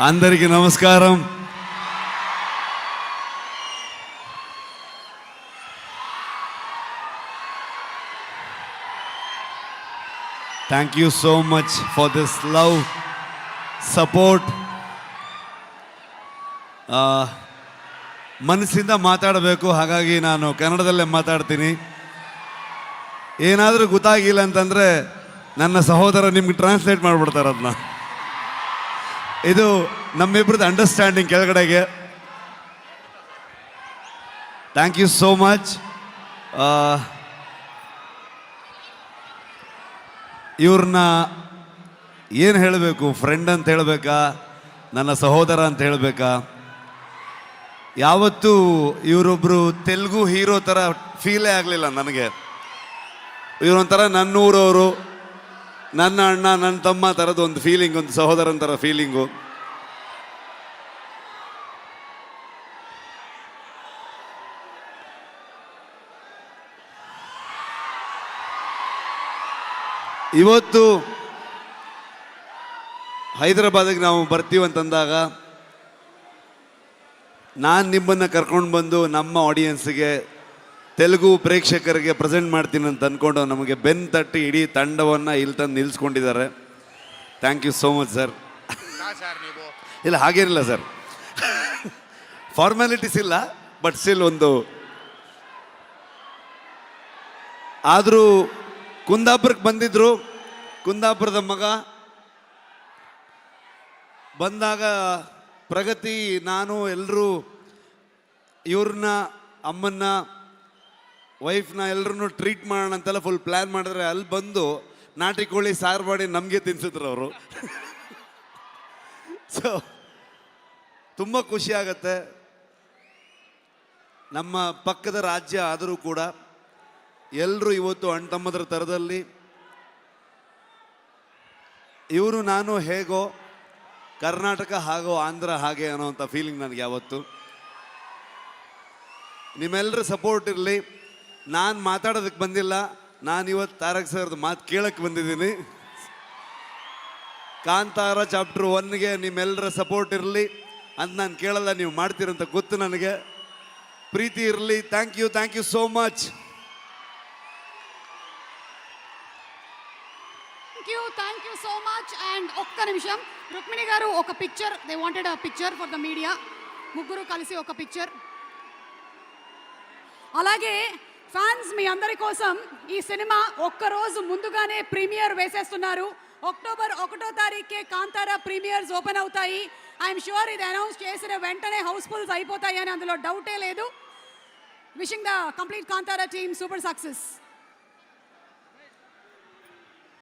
అందరికీ నమస్కారం. Thank you so much for this love, support. ಮನಸ್ಸಿಂದ ಮಾತಾಡಬೇಕು, ಹಾಗಾಗಿ ನಾನು ಕನ್ನಡದಲ್ಲೇ ಮಾತಾಡ್ತೀನಿ. ಏನಾದರೂ ಗೊತ್ತಾಗಿಲ್ಲ ಅಂತಂದರೆ ನನ್ನ ಸಹೋದರ ನಿಮ್ಗೆ ಟ್ರಾನ್ಸ್ಲೇಟ್ ಮಾಡಿಬಿಡ್ತಾರೆ ಅದನ್ನ. ಇದು ನಮ್ಮಿಬ್ಬರದ್ದು ಅಂಡರ್ಸ್ಟ್ಯಾಂಡಿಂಗ್ ಕೆಳಗಡೆಗೆ. Thank you so much. ಇವ್ರನ್ನ ಏನು ಹೇಳಬೇಕು, ಫ್ರೆಂಡ್ ಅಂತ ಹೇಳಬೇಕಾ, ನನ್ನ ಸಹೋದರ ಅಂತ ಹೇಳಬೇಕಾ? ಯಾವತ್ತೂ ಇವರೊಬ್ಬರು ತೆಲುಗು ಹೀರೋ ಥರ ಫೀಲೇ ಆಗಲಿಲ್ಲ ನನಗೆ. ಇವರೊಂಥರ ನನ್ನೂರವರು, ನನ್ನ ಅಣ್ಣ, ನನ್ನ ತಮ್ಮ ಥರದ್ದು ಒಂದು ಫೀಲಿಂಗ್, ಒಂದು ಸಹೋದರನ ಥರ ಫೀಲಿಂಗು. ಇವತ್ತು ಹೈದರಾಬಾದಿಗೆ ನಾವು ಬರ್ತೀವಂತಂದಾಗ ನಾನು ನಿಮ್ಮನ್ನು ಕರ್ಕೊಂಡು ಬಂದು ನಮ್ಮ ಆಡಿಯನ್ಸ್ಗೆ, ತೆಲುಗು ಪ್ರೇಕ್ಷಕರಿಗೆ ಪ್ರೆಸೆಂಟ್ ಮಾಡ್ತೀನಿ ಅಂತ ಅಂದ್ಕೊಂಡು ನಮಗೆ ಬೆನ್ನು ತಟ್ಟಿ ಇಡೀ ತಂಡವನ್ನು ಇಲ್ಲಿ ತಂದು ನಿಲ್ಲಿಸ್ಕೊಂಡಿದ್ದಾರೆ. Thank you so much sir. ಇಲ್ಲ ಹಾಗೇನಿಲ್ಲ ಸರ್, ಫಾರ್ಮ್ಯಾಲಿಟೀಸ್ ಇಲ್ಲ, ಬಟ್ ಸ್ಟಿಲ್ ಒಂದು. ಆದರೂ ಕುಂದಾಪುರಕ್ಕೆ ಬಂದಿದ್ರು, ಕುಂದಾಪುರದ ಮಗ ಬಂದಾಗ ಪ್ರಗತಿ, ನಾನು ಎಲ್ಲರೂ ಇವ್ರನ್ನ, ಅಮ್ಮನ್ನ, ವೈಫ್ನ ಎಲ್ಲರೂ ಟ್ರೀಟ್ ಮಾಡೋಣ ಅಂತೆಲ್ಲ ಫುಲ್ ಪ್ಲ್ಯಾನ್ ಮಾಡಿದ್ರೆ, ಅಲ್ಲಿ ಬಂದು ನಾಟಿ ಕೋಳಿ ಸಾರು ಮಾಡಿ ನಮಗೆ ತಿನ್ಸಿದ್ರು ಅವರು. ಸೊ ತುಂಬ ಖುಷಿ ಆಗತ್ತೆ. ನಮ್ಮ ಪಕ್ಕದ ರಾಜ್ಯ ಆದರೂ ಕೂಡ ಎಲ್ಲರೂ ಇವತ್ತು ಅಣ್ತಮ್ಮದ್ರ ಥರದಲ್ಲಿ, ಇವರು ನಾನು ಹೇಗೋ, ಕರ್ನಾಟಕ ಹಾಗೋ, ಆಂಧ್ರ ಹಾಗೆ ಅನ್ನೋವಂಥ ಫೀಲಿಂಗ್ ನನಗೆ ಯಾವತ್ತು. ನಿಮ್ಮೆಲ್ಲರ ಸಪೋರ್ಟ್ ಇರಲಿ. ನಾನು ಮಾತಾಡೋದಕ್ಕೆ ಬಂದಿಲ್ಲ, ನಾನು ಇವತ್ತು ತಾರಕ್ ಸರ್ದು ಮಾತು ಕೇಳಕ್ಕೆ ಬಂದಿದ್ದೀನಿ. ಕಾಂತಾರ ಚಾಪ್ಟರ್ 1ಗೆ ನಿಮ್ಮೆಲ್ಲರ ಸಪೋರ್ಟ್ ಇರಲಿ ಅಂತ ನಾನು ಕೇಳಲ್ಲ, ನೀವು ಮಾಡ್ತೀರಂತ ಗೊತ್ತು ನನಗೆ. ಪ್ರೀತಿ ಇರಲಿ. Thank you so much. Thank you so much. And ఒక్క నిమిషం, రుక్మిణి గారు ఒక picture, they wanted a picture for the media. ముగ్గురు కలిసి ఒక పిక్చర్. అలాగే ఫ్యాన్స్ మీ అందరి కోసం ఈ సినిమా ఒక్కరోజు ముందుగానే ప్రీమియర్ వేసేస్తున్నారు. అక్టోబర్ 1వ తారీఖుకే కాంతారా ప్రీమియర్స్ ఓపెన్ అవుతాయి. ఐఎమ్ షూర్ ఇది అనౌన్స్ చేసిన వెంటనే హౌస్ఫుల్స్ అయిపోతాయి అని అందులో డౌటే లేదు. Wishing the complete Kantara team super success.